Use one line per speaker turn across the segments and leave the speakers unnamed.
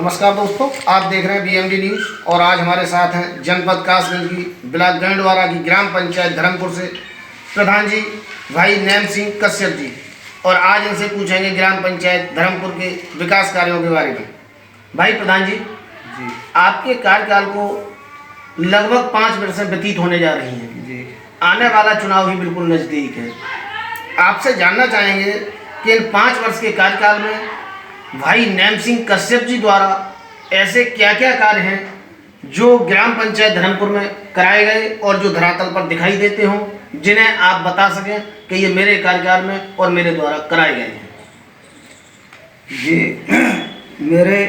नमस्कार दोस्तों, आप देख रहे हैं बीएमडी न्यूज़ और आज हमारे साथ हैं जनपद कासगंज की ब्लॉक गैंडवारा की ग्राम पंचायत धर्मपुर से प्रधान जी भाई नैम सिंह कश्यप जी। और आज इनसे पूछेंगे ग्राम पंचायत धर्मपुर के विकास कार्यों के बारे में। भाई प्रधान जी, आपके कार्यकाल को लगभग 5 वर्ष से व्यतीत होने जा रही हैं जी। आने वाला चुनाव भी बिल्कुल नज़दीक है। आपसे जानना चाहेंगे कि इन 5 वर्ष के कार्यकाल में भाई नैम सिंह कश्यप जी द्वारा ऐसे क्या क्या कार्य हैं जो ग्राम पंचायत धर्मपुर में कराए गए और जो धरातल पर दिखाई देते हों, जिन्हें आप बता सकें कि ये मेरे कार्यकाल में और मेरे द्वारा कराए गए हैं।
जी, मेरे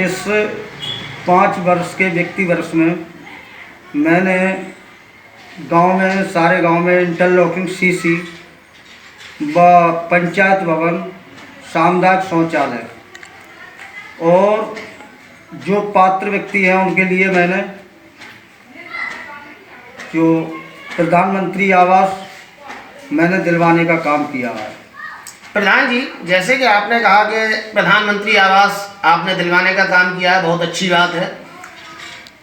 इस 5 वर्ष के व्यक्ति वर्ष में मैंने सारे गांव में इंटरलॉकिंग सीसी व पंचायत भवन, सामुदायिक शौचालय और जो पात्र व्यक्ति हैं उनके लिए मैंने जो प्रधानमंत्री आवास मैंने दिलवाने का काम किया है।
प्रधान जी, जैसे कि आपने कहा कि प्रधानमंत्री आवास आपने दिलवाने का काम किया है, बहुत अच्छी बात है।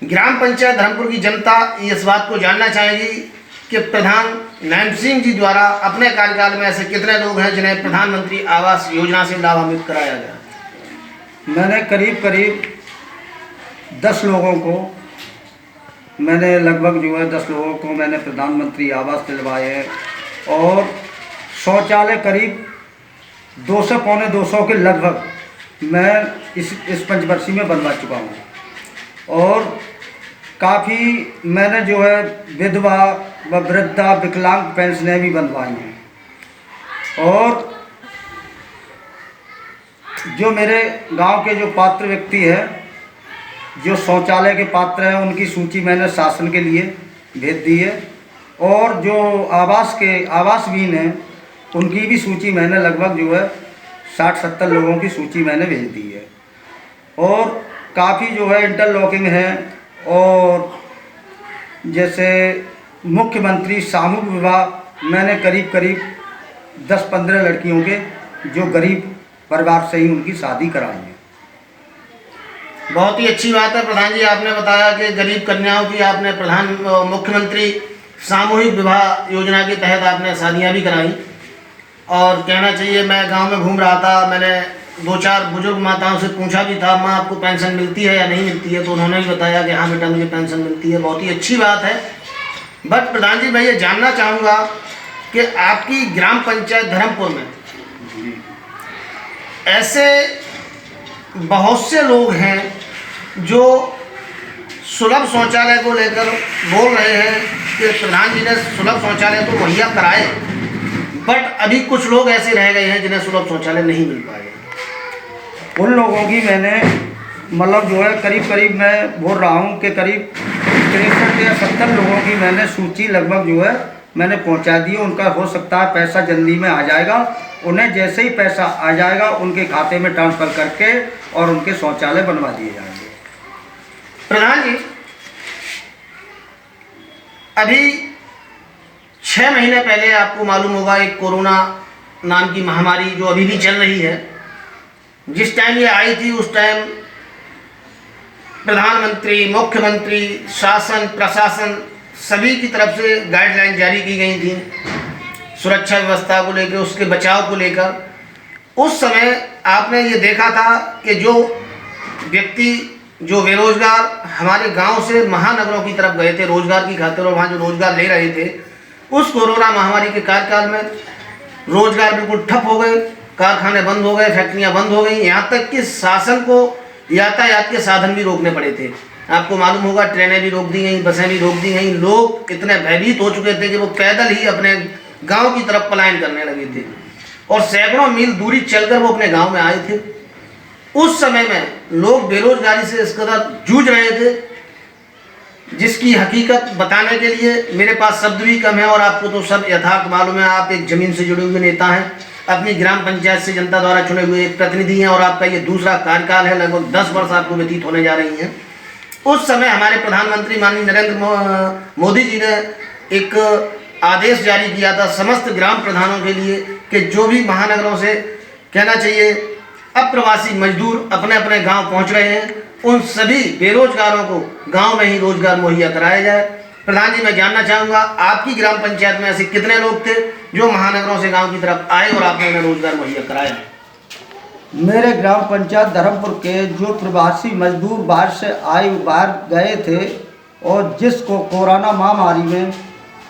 ग्राम पंचायत धर्मपुर की जनता इस बात को जानना चाहेगी कि प्रधान नैम सिंह जी द्वारा अपने कार्यकाल में ऐसे कितने लोग हैं जिन्हें प्रधानमंत्री आवास योजना से लाभान्वित कराया गया।
मैंने करीब 10 लोगों को मैंने लगभग 10 लोगों को मैंने प्रधानमंत्री आवास दिलवाए हैं और शौचालय करीब 200 पौने 200 के लगभग मैं इस पंचवर्षीय में बनवा चुका हूँ। और काफ़ी मैंने विधवा व वृद्धा विकलांग पेंशनें भी बनवाई हैं। और जो मेरे गांव के जो पात्र व्यक्ति हैं, जो शौचालय के पात्र हैं, उनकी सूची मैंने शासन के लिए भेज दी है। और जो आवासहीन हैं, उनकी भी सूची मैंने लगभग 60-70 लोगों की सूची मैंने भेज दी है। और काफ़ी इंटरलॉकिंग है। और जैसे मुख्यमंत्री सामूहिक विवाह मैंने करीब 10-15 लड़कियों के जो गरीब परिवार से ही उनकी शादी कराई है।
बहुत ही अच्छी बात है प्रधान जी, आपने बताया कि गरीब कन्याओं की आपने मुख्यमंत्री सामूहिक विवाह योजना के तहत आपने शादियां भी कराई। और कहना चाहिए, मैं गांव में घूम रहा था, मैंने 2-4 बुजुर्ग माताओं से पूछा भी था, माँ आपको पेंशन मिलती है या नहीं मिलती है, तो उन्होंने भी बताया कि हाँ बेटा मुझे पेंशन मिलती है। बहुत ही अच्छी बात है। बट प्रधान जी, मैं ये जानना चाहूँगा कि आपकी ग्राम पंचायत धर्मपुर में ऐसे बहुत से लोग हैं जो सुलभ शौचालय को लेकर बोल रहे हैं कि प्रधान जी ने सुलभ शौचालय तो मुहैया कराए, बट अभी कुछ लोग ऐसे रह गए हैं जिन्हें सुलभ शौचालय नहीं मिल पाए।
उन लोगों की मैंने करीब मैं बोल रहा हूँ कि करीब 63 या 70 लोगों की मैंने सूची लगभग मैंने पहुँचा दी है। उनका हो सकता है पैसा जल्दी में आ जाएगा। उन्हें जैसे ही पैसा आ जाएगा उनके खाते में ट्रांसफ़र करके और उनके शौचालय बनवा दिए जाएंगे।
प्रधान जी, अभी 6 महीने पहले आपको मालूम होगा एक कोरोना नाम की महामारी जो अभी भी चल रही है, जिस टाइम ये आई थी उस टाइम प्रधानमंत्री, मुख्यमंत्री, शासन, प्रशासन सभी की तरफ से गाइडलाइन जारी की गई थी सुरक्षा व्यवस्था को लेकर, उसके बचाव को लेकर। उस समय आपने ये देखा था कि जो व्यक्ति जो बेरोजगार हमारे गांव से महानगरों की तरफ गए थे रोजगार की खातिर और वहाँ जो रोजगार ले रहे थे, उस कोरोना महामारी के कार्यकाल में रोजगार बिल्कुल ठप हो गए, कारखाने बंद हो गए, फैक्ट्रियां बंद हो गई, यहाँ तक कि शासन को यातायात के साधन भी रोकने पड़े थे। आपको मालूम होगा ट्रेनें भी रोक दी गई, बसें भी रोक दी गई। लोग इतने भयभीत हो चुके थे कि वो पैदल ही अपने गांव की तरफ पलायन करने लगे थे और सैकड़ों मील दूरी चलकर वो अपने गांव में आए थे। उस समय में लोग बेरोजगारी से इस कदर जूझ रहे थे जिसकी हकीकत बताने के लिए मेरे पास शब्द भी कम है। और आपको तो सब यथार्थ मालूम है, आप एक ज़मीन से जुड़े हुए नेता हैं, अपनी ग्राम पंचायत से जनता द्वारा चुने हुए एक प्रतिनिधि हैं और आपका ये दूसरा कार्यकाल है, लगभग 10 वर्ष आपको व्यतीत होने जा रही हैं। उस समय हमारे प्रधानमंत्री माननीय नरेंद्र मोदी जी ने एक आदेश जारी किया था समस्त ग्राम प्रधानों के लिए कि जो भी महानगरों से कहना चाहिए अप्रवासी मजदूर अपने अपने गांव पहुंच रहे हैं, उन सभी बेरोजगारों को गांव में ही रोजगार मुहैया कराया जाए। प्रधान जी, मैं जानना चाहूँगा आपकी ग्राम पंचायत में ऐसे कितने लोग थे जो महानगरों से गांव की तरफ आए और आपने उन्हें रोजगार मुहैया कराया?
मेरे ग्राम पंचायत धर्मपुर के जो प्रवासी मजदूर बाहर से बाहर गए थे और जिसको कोरोना महामारी में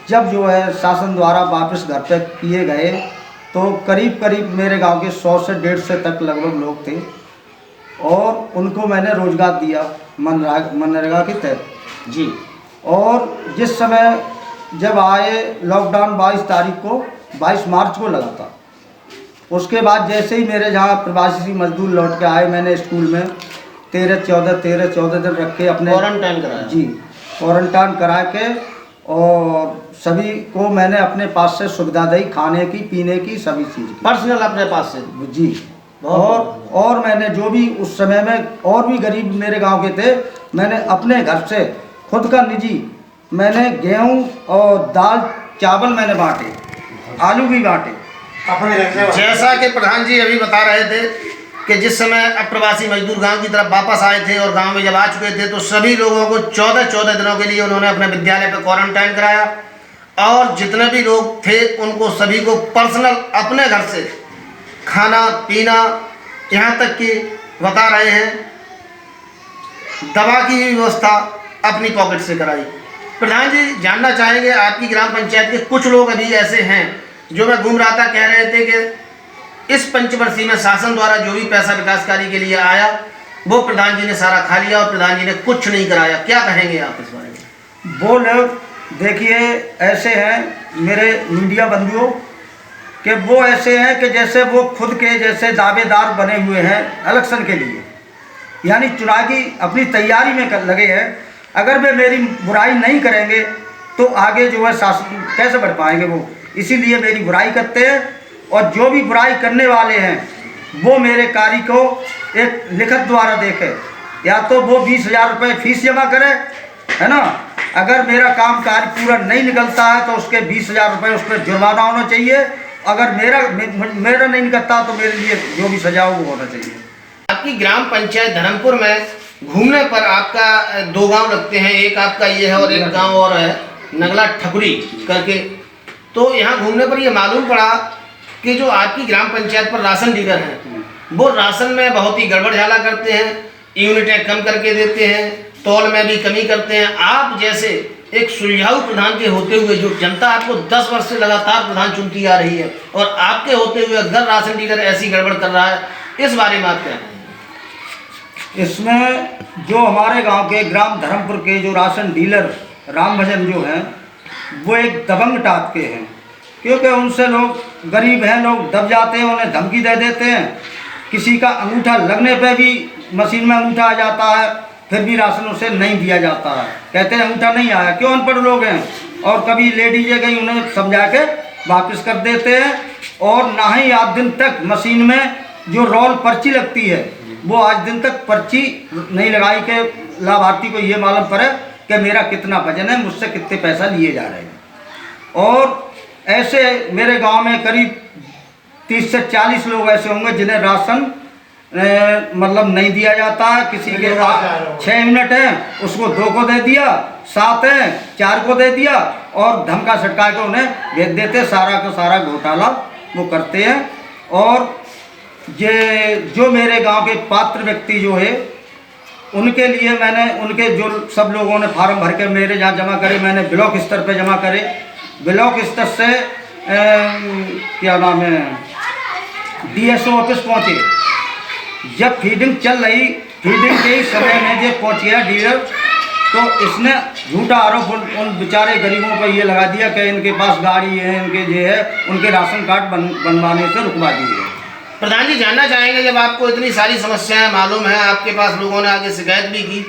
जब जो है शासन द्वारा वापस घर पे किए गए तो करीब करीब मेरे गांव के 100 से 150 तक लगभग लोग थे और उनको मैंने रोजगार दिया मनरेगा के तहत
जी।
और जिस समय जब आए लॉकडाउन 22 मार्च को लगा था, उसके बाद जैसे ही मेरे जहाँ प्रवासी मजदूर लौट के आए, मैंने स्कूल में 13-14 दिन रख के अपने
क्वारंटाइन कराया।
जी, क्वारंटाइन करा के और सभी को मैंने अपने पास से सुविधा दी, खाने की, पीने की, सभी चीज़ की
पर्सनल अपने पास से
जी। और मैंने जो भी उस समय में और भी गरीब मेरे गांव के थे, मैंने अपने घर से खुद का निजी मैंने गेहूं और दाल चावल मैंने बांटे, आलू भी बांटे अपने घर से।
जैसा कि प्रधान जी अभी बता रहे थे कि जिस समय अप्रवासी मजदूर गांव की तरफ वापस आए थे और गांव में जब आ चुके थे तो सभी लोगों को 14 दिनों के लिए उन्होंने अपने विद्यालय पर क्वारंटाइन कराया और जितने भी लोग थे उनको सभी को पर्सनल अपने घर से खाना पीना, यहाँ तक कि बता रहे हैं दवा की व्यवस्था अपनी पॉकेट से कराई। प्रधान जी, जानना चाहेंगे आपकी ग्राम पंचायत के कुछ लोग अभी ऐसे हैं जो मैं घूम रहा था, कह रहे थे कि इस पंचवर्षीय में शासन द्वारा जो भी पैसा विकास कार्य के लिए आया वो प्रधान जी ने सारा खा लिया और प्रधान जी ने कुछ नहीं कराया। क्या कहेंगे आप इस बारे में?
वो लोग देखिए ऐसे हैं मेरे मीडिया बंधुओं कि वो ऐसे हैं कि जैसे वो खुद के जैसे दावेदार बने हुए हैं इलेक्शन के लिए, यानी चुनाव की अपनी तैयारी में लगे हैं। अगर वे मेरी बुराई नहीं करेंगे तो आगे जो है शासन कैसे बढ़ पाएंगे वो, इसीलिए मेरी बुराई करते हैं। और जो भी बुराई करने वाले हैं वो मेरे कार्य को एक लिखत द्वारा देखे, या तो वो 20,000 रुपये फीस जमा करे, है ना। अगर मेरा काम कार्य पूरा नहीं निकलता है तो उसके 20,000 रुपये उस पर जुर्माना होना चाहिए। अगर मेरा नहीं निकलता तो मेरे लिए जो भी सजा हो वो होना चाहिए।
आपकी ग्राम पंचायत धर्मपुर में घूमने पर आपका 2 गांव लगते हैं, एक आपका ये है और एक गांव और है नगला ठकुरी करके। तो यहाँ घूमने पर ये मालूम पड़ा कि जो आपकी ग्राम पंचायत पर राशन डीलर हैं वो राशन में बहुत ही गड़बड़ झाला करते हैं, यूनिटें कम करके देते हैं, तौल में भी कमी करते हैं। आप जैसे एक सुलझाऊ प्रधान के होते हुए जो जनता आपको 10 वर्ष से लगातार प्रधान चुनती आ रही है और आपके होते हुए अगर राशन डीलर ऐसी गड़बड़ कर रहा है, इस बारे में आप क्या कहेंगे?
इसमें जो हमारे गांव के ग्राम धर्मपुर के जो राशन डीलर राम भजन जो हैं वो एक दबंग टाइप के हैं, क्योंकि उनसे लोग गरीब हैं, लोग दब जाते हैं, उन्हें धमकी दे देते हैं। किसी का अंगूठा लगने पे भी मशीन में अंगूठा आ जाता है, फिर भी राशन उसे नहीं दिया जाता है, कहते हैं अंगूठा नहीं आया। क्यों? अनपढ़ लोग हैं। और कभी लेडीज गई उन्हें समझा के वापस कर देते हैं। और ना ही आज दिन तक मशीन में जो रोल पर्ची लगती है वो आज दिन तक पर्ची नहीं लगाई के लाभार्थी को ये मालूम पड़े कि मेरा कितना वजन है, मुझसे कितने पैसा लिए जा रहे हैं। और ऐसे मेरे गांव में करीब 30 से 40 लोग ऐसे होंगे जिन्हें राशन मतलब नहीं दिया जाता है। किसी के 6 मिनट है उसको 2 को दे दिया, 7 है 4 को दे दिया और धमका छटका के उन्हें भेज देते। सारा का सारा घोटाला वो करते हैं। और ये जो मेरे गांव के पात्र व्यक्ति जो है उनके लिए मैंने उनके जो सब लोगों ने फार्म भर के मेरे जहाँ जमा करे, मैंने ब्लॉक स्तर पे जमा करे। ब्लॉक स्तर से क्या नाम है DSO ऑफिस पहुँचे। जब फीडिंग चल रही, फीडिंग के ही समय में जो पहुँच गया डीलर, तो इसने झूठा आरोप उन बेचारे गरीबों पर ये लगा दिया कि इनके पास गाड़ी है, इनके जो है उनके राशन कार्ड बनवाने से रुकवा दिए।
प्रधान जी, जानना चाहेंगे जब आपको इतनी सारी समस्याएं मालूम है, आपके पास लोगों ने आगे शिकायत भी की,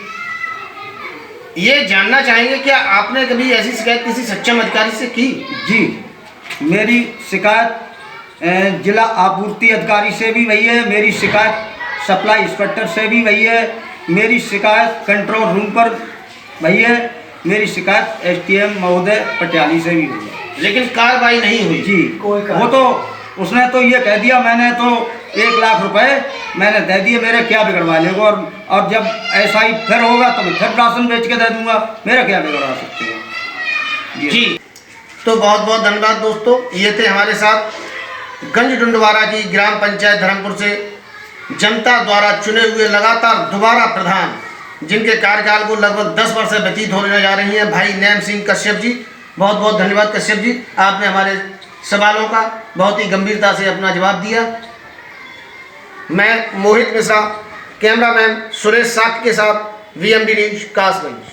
ये जानना चाहेंगे क्या आपने कभी ऐसी शिकायत किसी सक्षम अधिकारी से की?
जी, मेरी शिकायत जिला आपूर्ति अधिकारी से भी वही है, मेरी शिकायत सप्लाई इंस्पेक्टर से भी वही है, मेरी शिकायत कंट्रोल रूम पर वही है, मेरी शिकायत STM महोदय पटियाली से भी हुई है।
लेकिन कार्रवाई नहीं हुई?
जी, वो तो उसने तो ये कह दिया, मैंने तो 1 लाख रुपए मैंने दे दिए, मेरे क्या बिगड़वा लेगा। और जब ऐसा ही फिर होगा तो मैं फिर राशन बेच के दे दूंगा, मेरा क्या बिगड़वा सकते हैं
जी। तो बहुत बहुत धन्यवाद दोस्तों। ये थे हमारे साथ गंज डुंडवारा की ग्राम पंचायत धर्मपुर से जनता द्वारा चुने हुए लगातार दोबारा प्रधान, जिनके कार्यकाल को लगभग 10 वर्ष व्यतीत होने जा रही हैं, भाई नैम सिंह कश्यप जी। बहुत बहुत धन्यवाद कश्यप जी, आपने हमारे सवालों का बहुत ही गंभीरता से अपना जवाब दिया। मैं मोहित मिश्रा, कैमरामैन सुरेश साख के साथ VMD न्यूज कासगंज।